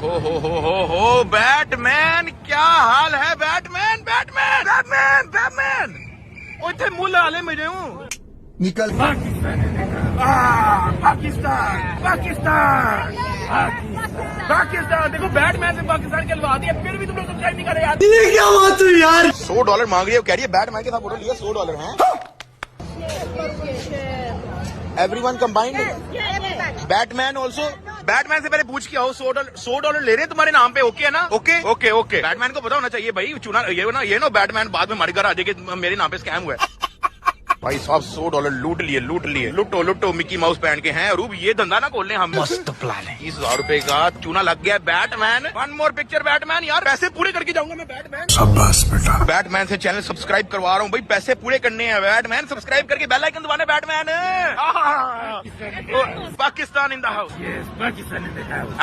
हो बैटमैन क्या हाल है बैटमैन बैटमैन बैटमैन बैटमैन इतने मुल आले मिले हूँ निकल पाकिस्तान पाकिस्तान पाकिस्तान देखो बैटमैन से पाकिस्तान के लगा दिया फिर भी तुम लोग सब्सक्राइब नहीं करे यार ये क्या बात हुई यार। $100 मांग रही है कह रही है बैटमैन के साथ फोटो लिया $100 है everyone combined Batman also Batman से पहले पूछ के आओ $100 ले रहे हैं तुम्हारे नाम पे ओके है ना ओके ओके ओके बैटमैन को पता होना चाहिए भाई चुना ये ना बैटमैन बाद में हमारे घर आ जाएगी मेरे नाम पे स्कैम हुआ है भाई साहब $100 लूट लिए लुटो लुटो मिकी माउस पहन के हैं रूप ये धंधा ना खोलने हम मस्त प्लान है। 30,000 रुपए का चूना लग गया Batman one more picture Batman यार पैसे पूरे करके जाऊंगा मैं बैटमैन शाबाश बेटा। बैटमैन से चैनल सब्सक्राइब करवा रहा हूँ भाई पैसे पूरे करने हैं बैटमैन सब्सक्राइब करके बेल आइकन दबाना Batman Pakistan in the house Pakistan in the house